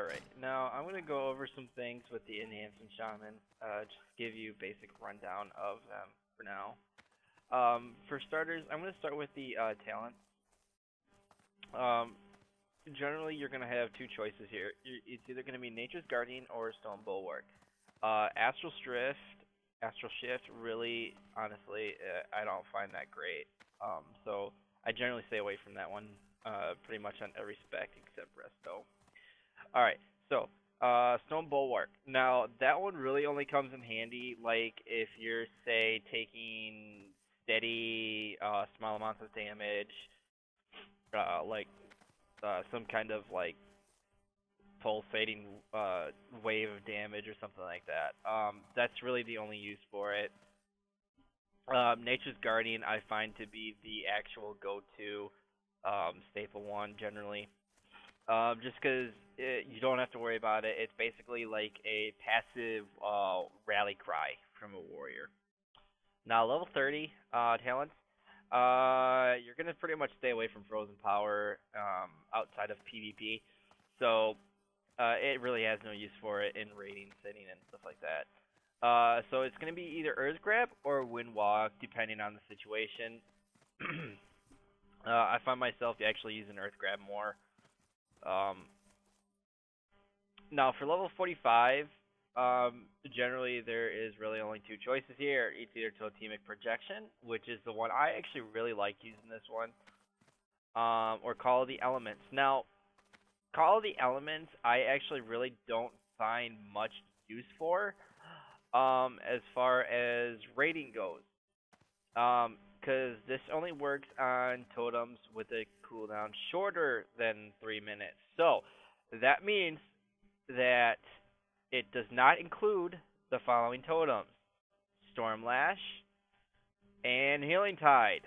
Alright, now I'm going to go over some things with the Enhancement Shaman, just give you a basic rundown of them for now. For starters, I'm going to start with the talent. Um, Generally, you're going to have two choices here. It's either going to be Nature's Guardian or Stone Bulwark. Astral Shift, really, honestly, I don't find that great. So I generally stay away from that one, pretty much on every spec except Resto. Alright, so, Stone Bulwark. Now, that one really only comes in handy, like, if you're, say, taking steady, small amounts of damage, like, some kind of, like, pulsating, wave of damage or something like that. That's really the only use for it. Nature's Guardian I find to be the actual go-to, staple one, generally. Just because you don't have to worry about it. It's basically like a passive rally cry from a warrior. Now, level 30 talents. You're gonna pretty much stay away from Frozen Power outside of PvP. So it really has no use for it in raiding, sitting, and stuff like that. So it's gonna be either Earth Grab or Wind Walk, depending on the situation. I find myself actually using Earth Grab more. Um, Now for level 45, generally there is really only two choices here. It's either Totemic Projection, which is the one I actually really like using this one, or Call of the Elements. Now, Call of the Elements, I actually really don't find much use for, as far as rating goes. Because this only works on totems with a cooldown shorter than 3 minutes. So, that means that it does not include the following totems: Stormlash and Healing Tide.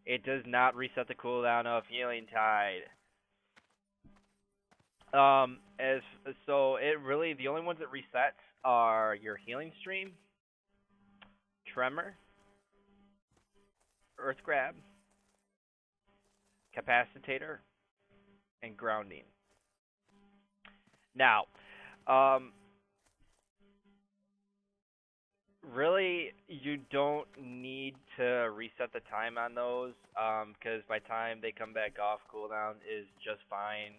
It does not reset the cooldown of Healing Tide. As so, it really the only ones that resets are your Healing Stream, Tremor, Earth Grab, Capacitator, and Grounding. Now, um, really, you don't need to reset the time on those, because by the time they come back off, cooldown is just fine,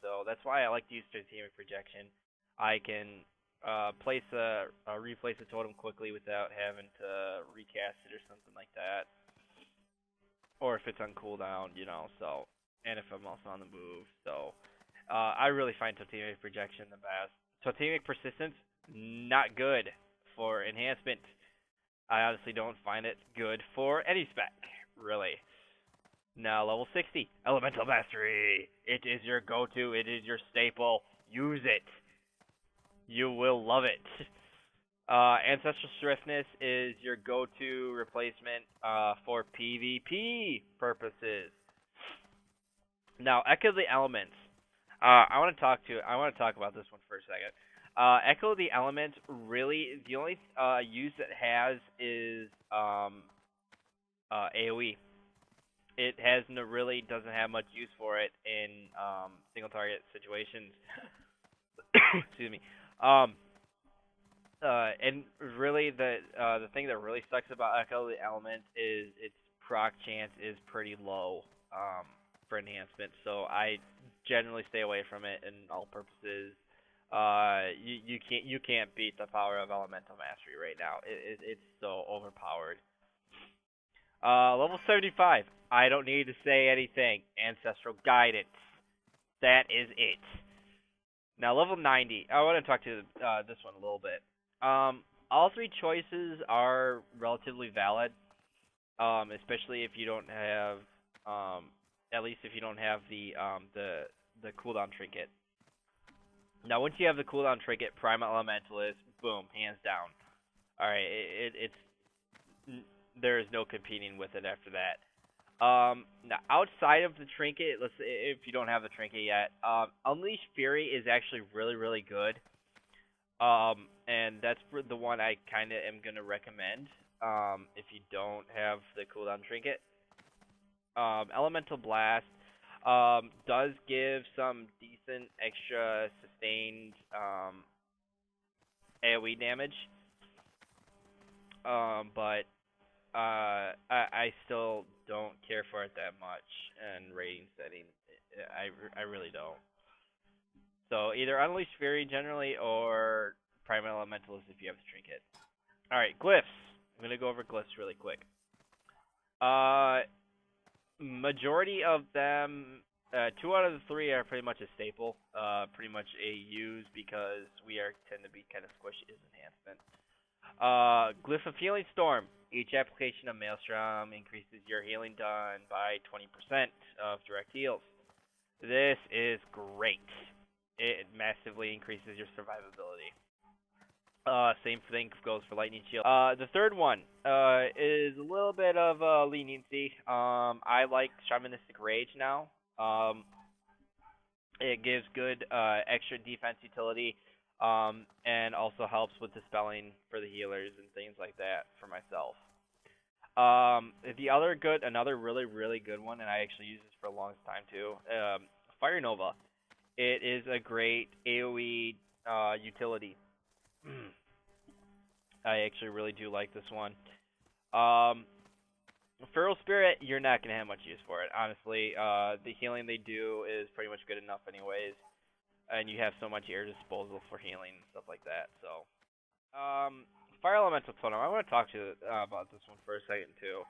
so that's why I like to use Strategic Projection. I can replace a totem quickly without having to recast it or something like that. Or if it's on cooldown, so, and if I'm also on the move, so. I really find Totemic Projection the best. Totemic Persistence, not good for enhancement. I honestly don't find it good for any spec, really. Now, level 60, Elemental Mastery. It is your go-to, it is your staple. Use it. You will love it. Ancestral Swiftness is your go-to replacement for PvP purposes. Now, Echo the Elements. I want to talk about this one for a second. Echo the Elements, really, the only use it has is AoE. It really doesn't have much use for it in single target situations. Excuse me. And really, the thing that really sucks about Echo the Elements is its proc chance is pretty low for enhancement. So I generally stay away from it in all purposes. You can't beat the power of Elemental Mastery right now. It's so overpowered. Level 75. I don't need to say anything. Ancestral Guidance. That is it. Now level 90. I want to talk to this one a little bit. All three choices are relatively valid, especially if you don't have, at least if you don't have the cooldown trinket. Now, once you have the cooldown trinket, Primal Elementalist, boom, hands down. Alright, there is no competing with it after that. Now, outside of the trinket, let's say if you don't have the trinket yet, Unleash Fury is actually really, really good. And that's the one I kind of am going to recommend, if you don't have the cooldown trinket. Elemental Blast. Does give some decent extra sustained AoE damage. But I still don't care for it that much in rating setting. I really don't. So either Unleash Fury generally or Prime Elementalist if you have the trinket. Alright, glyphs. I'm gonna go over glyphs really quick. Majority of them, 2 out of the 3 are pretty much a staple. Pretty much a use because we tend to be kind of squishy is enhancement. Glyph of Healing Storm. Each application of Maelstrom increases your healing done by 20% of direct heals. This is great. It massively increases your survivability. Same thing goes for Lightning Shield. The third one is a little bit of leniency. I like Shamanistic Rage now. It gives good extra defense utility. And also helps with dispelling for the healers and things like that for myself. Another really, really good one, and I actually use this for a long time too. Fire Nova. It is a great AoE utility. I actually really do like this one. Feral Spirit, you're not gonna have much use for it, honestly. The healing they do is pretty much good enough anyways. And you have so much air disposal for healing and stuff like that. So, Fire Elemental Totem. I want to talk to you about this one for a second too.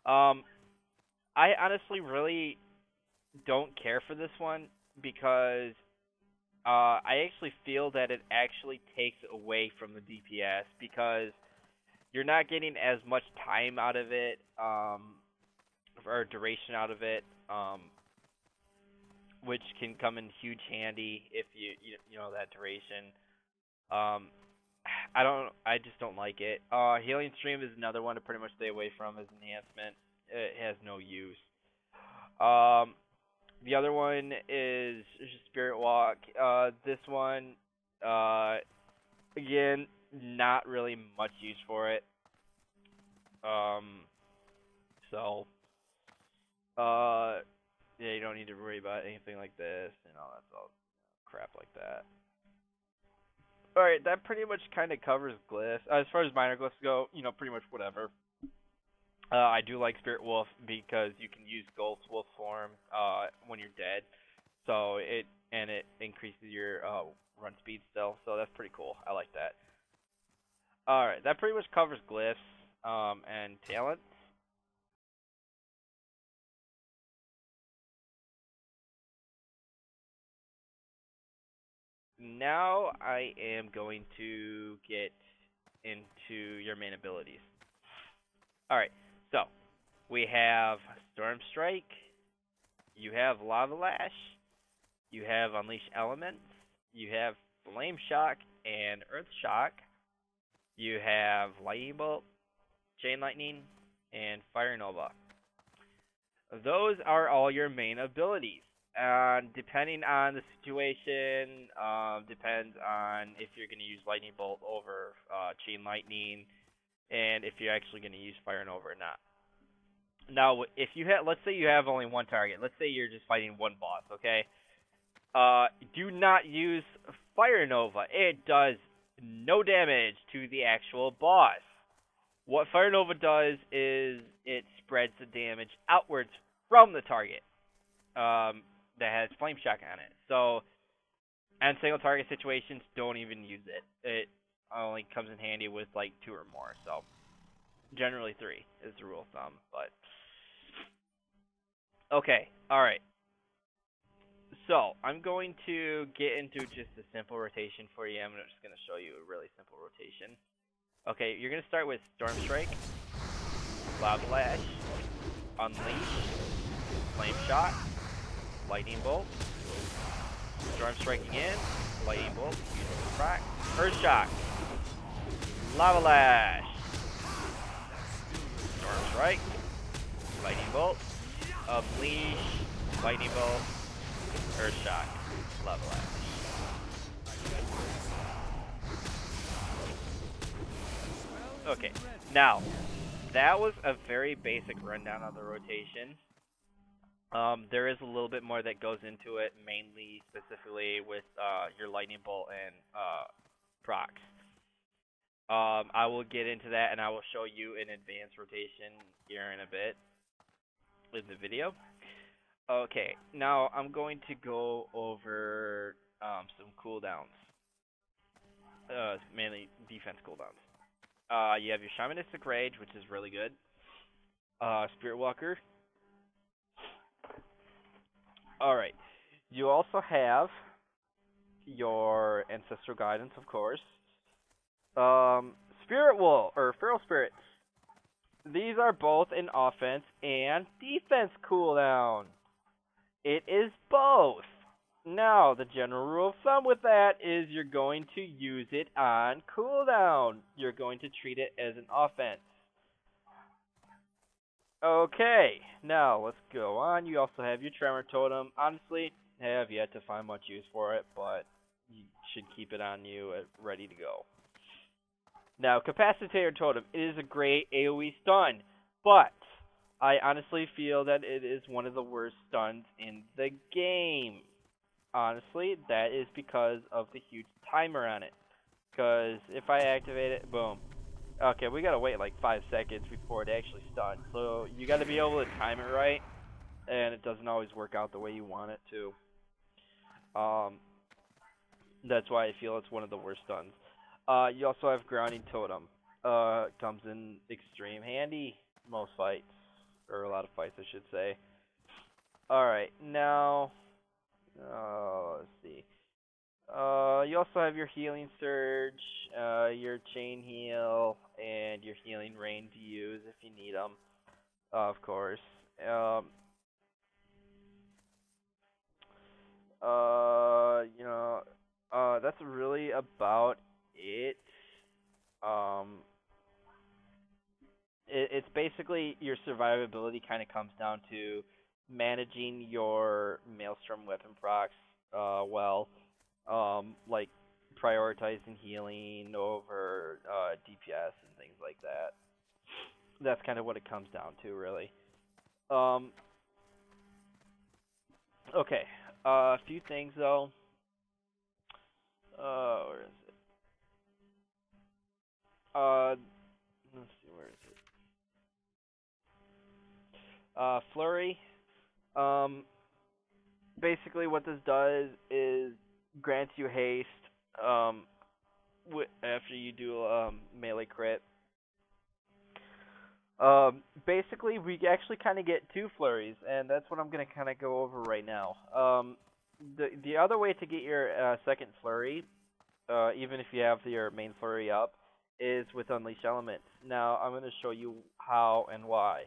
I honestly really don't care for this one because I actually feel that it actually takes away from the DPS because you're not getting as much time out of it, or duration out of it. Which can come in huge handy if you know that duration. I just don't like it. Healing Stream is another one to pretty much stay away from as enhancement. It has no use. The other one is Spirit Walk. This one, again, not really much use for it. Yeah, you don't need to worry about anything like this and all that crap like that. Alright, that pretty much kind of covers glyphs. As far as minor glyphs go, pretty much whatever. I do like Spirit Wolf because you can use Ghost Wolf form when you're dead. So it increases your run speed still. So that's pretty cool. I like that. Alright, that pretty much covers glyphs and talents. Now I am going to get into your main abilities. Alright, so we have Storm Strike, you have Lava Lash, you have Unleash Elements, you have Flame Shock and Earth Shock, you have Lightning Bolt, Chain Lightning, and Fire Nova. Those are all your main abilities. Depending on the situation, depends on if you're going to use Lightning Bolt over Chain Lightning, and if you're actually going to use Fire Nova or not. Now, if you let's say you have only one target. Let's say you're just fighting one boss, okay? Do not use Fire Nova. It does no damage to the actual boss. What Fire Nova does is it spreads the damage outwards from the target. That has Flame Shock on it. So, and single target situations, don't even use it. It only comes in handy with like 2 or more. So, generally 3 is the rule of thumb. But okay, all right. So I'm going to get into just a simple rotation for you. I'm just going to show you a really simple rotation. Okay, you're going to start with Storm Strike, Lava Lash, Unleash, Flame Shot, Lightning Bolt, Storm Strike again, Lightning Bolt, Crack, Earth Shock, Lava Lash, Storm Strike, Lightning Bolt, Unleash, Lightning Bolt, Earth Shock, Lava Lash. Okay, now, that was a very basic rundown of the rotation. There is a little bit more that goes into it, mainly specifically with your lightning bolt and procs. I will get into that and I will show you an advanced rotation here in a bit in the video. Okay, now I'm going to go over some cooldowns, mainly defense cooldowns. You have your Shamanistic Rage, which is really good. Spirit Walker. Alright, you also have your Ancestral Guidance, of course. Spirit Wool, or Feral Spirits. These are both an offense and defense cooldown. It is both. Now, the general rule of thumb with that is you're going to use it on cooldown. You're going to treat it as an offense. Okay, now let's go on. You also have your Tremor Totem. Honestly, I have yet to find much use for it, but you should keep it on you ready to go. Now, Capacitator Totem, it is a great AoE stun, but I honestly feel that it is one of the worst stuns in the game. Honestly, that is because of the huge timer on it. Because if I activate it, boom. Okay, we gotta wait like 5 seconds before it actually stuns. So you gotta be able to time it right, and it doesn't always work out the way you want it to. That's why I feel it's one of the worst stuns. You also have Grounding Totem. Comes in extreme handy most fights, or a lot of fights, I should say. Alright, now, let's see. You also have your Healing Surge, your Chain Heal, and your Healing Rain to use if you need them, of course. That's really about it. It's basically your survivability kind of comes down to managing your Maelstrom weapon procs well, like prioritizing healing over DPS and things like that. That's kind of what it comes down to, really. Okay, a few things though. Where is it? Let's see, where is it? Flurry. Basically what this does is grants you haste, after you do melee crit. Basically we actually kind of get 2 flurries, and that's what I'm going to kind of go over right now. The other way to get your second flurry, even if you have your main flurry up, is with Unleash Elements. Now, I'm going to show you how and why.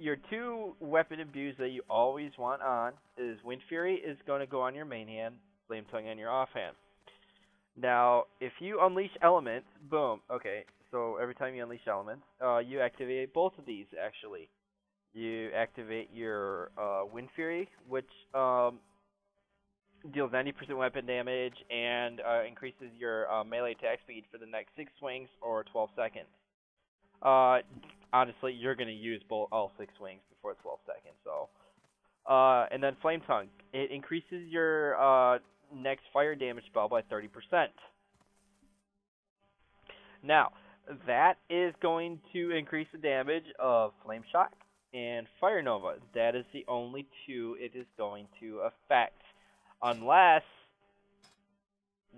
Your 2 weapon imbues that you always want on is Wind Fury is going to go on your main hand, Flame Tongue on your offhand. Now, if you Unleash Elements, boom, okay, so every time you Unleash Elements, you activate both of these, actually. You activate your Wind Fury, which deals 90% weapon damage and increases your melee attack speed for the next 6 swings or 12 seconds. Honestly, you're going to use all 6 swings before 12 seconds. So, and then Flame Tongue. It increases your next fire damage spell by 30%. Now, that is going to increase the damage of Flame Shock and Fire Nova. That is the only 2 it is going to affect. Unless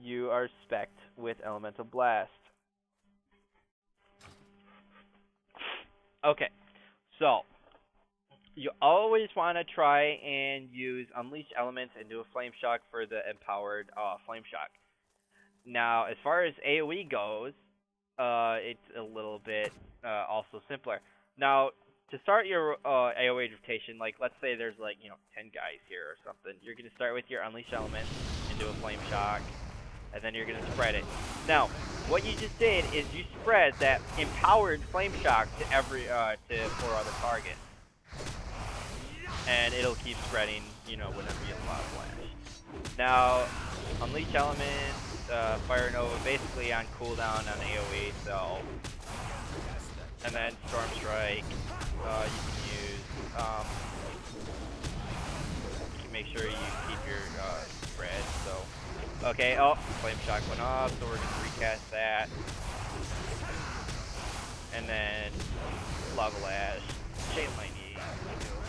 you are spec'd with Elemental Blast. Okay, so you always want to try and use Unleash Elements and do a Flame Shock for the empowered Flame Shock. Now, as far as AoE goes, it's a little bit also simpler. Now, to start your AoE rotation, like let's say there's 10 guys here or something, you're going to start with your Unleash Elements and do a Flame Shock, and then you're going to spread it. Now, what you just did is you spread that empowered Flame Shock to to 4 other targets. And it'll keep spreading, whenever you allow Flash. Now, Unleash Elements, Fire Nova, basically on cooldown on AoE, so... And then Storm Strike, you can use Make sure you keep your spread. So, okay. Oh, flame shock went off, so we're gonna recast that, and then lava lash, chain lightning,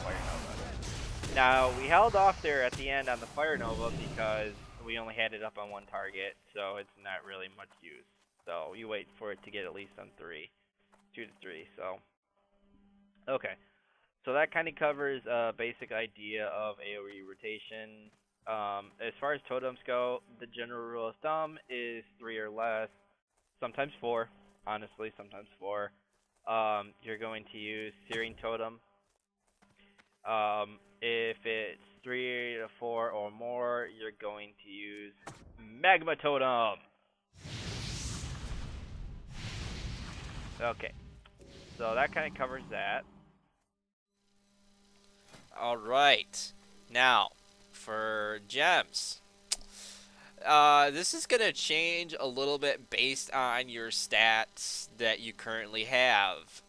fire nova. Now we held off there at the end on the fire nova because we only had it up on one target, so it's not really much use. So you wait for it to get at least on 2 to 3. So okay. So that kind of covers a basic idea of AoE rotation. As far as totems go, the general rule of thumb is 3 or less, sometimes 4. Honestly, sometimes 4. You're going to use Searing Totem. If it's 3 to 4 or more, you're going to use Magma Totem. Okay, so that kind of covers that. Alright. Now, for gems. This is going to change a little bit based on your stats that you currently have.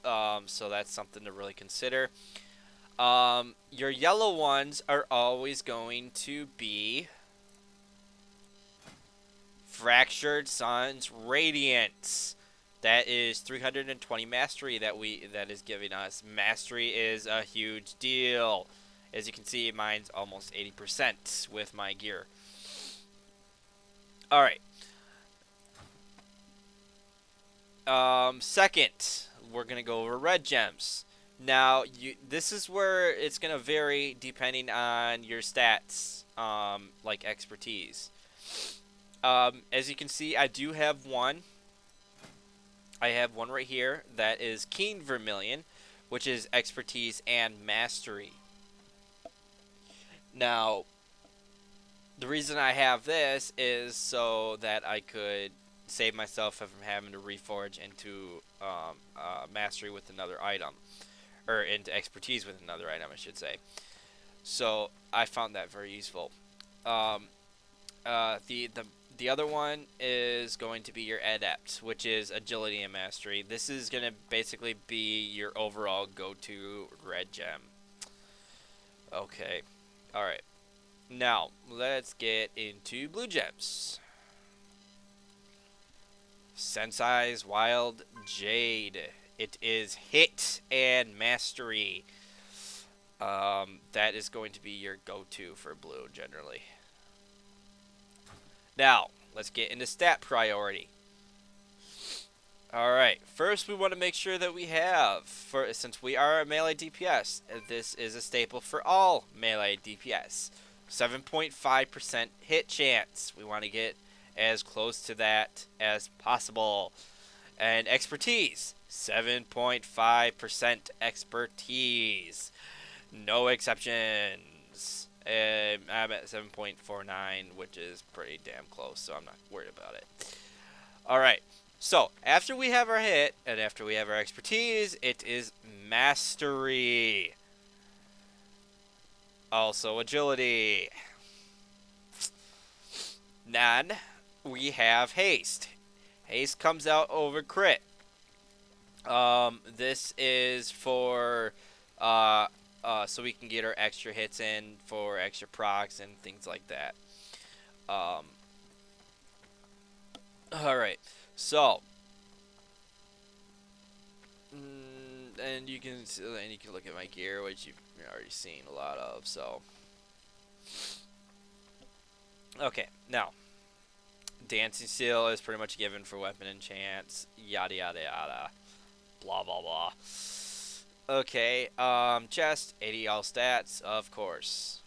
So that's something to really consider. Your yellow ones are always going to be Fractured Sun's Radiance. That is 320 mastery that is giving us. Mastery is a huge deal. As you can see, mine's almost 80% with my gear. All right. Second, we're gonna go over red gems. Now, this is where it's gonna vary depending on your stats, like expertise. As you can see, I do have one. I have one right here that is Keen Vermilion, which is expertise and mastery. Now, the reason I have this is so that I could save myself from having to reforge into mastery with another item, or into expertise with another item, I should say. So I found that very useful. Um, the other one is going to be your adept, which is agility and mastery. This is going to basically be your overall go-to red gem. Okay, all right. Now let's get into blue gems. Sensei's Wild Jade. It is hit and mastery. That is going to be your go-to for blue generally. Now, let's get into stat priority. Alright, first we want to make sure that we have, since we are a melee DPS, this is a staple for all melee DPS. 7.5% hit chance. We want to get as close to that as possible. And expertise, 7.5% expertise. No exceptions. I'm at 7.49, which is pretty damn close, so I'm not worried about it. Alright, so after we have our hit, and after we have our expertise, it is mastery. Also agility. Then we have haste. Haste comes out over crit. This is for so we can get our extra hits in for extra procs and things like that. All right, so and you can look at my gear, which you've already seen a lot of. So okay, now Dancing Seal is pretty much given for weapon enchants, yada yada yada, blah blah blah. Okay, chest, 80 all stats, of course.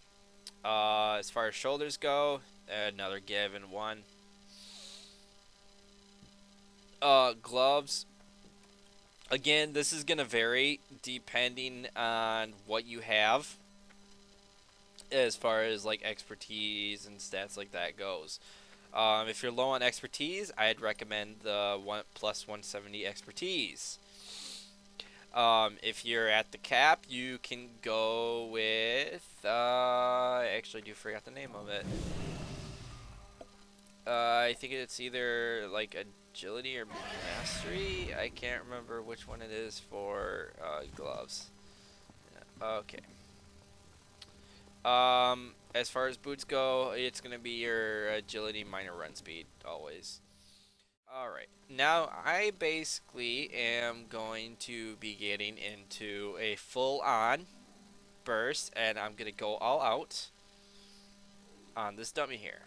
As far as shoulders go, another given one. Gloves. Again, this is gonna vary depending on what you have, as far as like expertise and stats like that goes. If you're low on expertise, I'd recommend the plus 170 expertise. If you're at the cap, you can go with. I actually do forget the name of it. I think it's either like agility or mastery. I can't remember which one it is for gloves. Okay. As far as boots go, it's gonna be your agility minor run speed always. All right. Now I basically am going to be getting into a full-on burst, and I'm gonna go all out on this dummy here.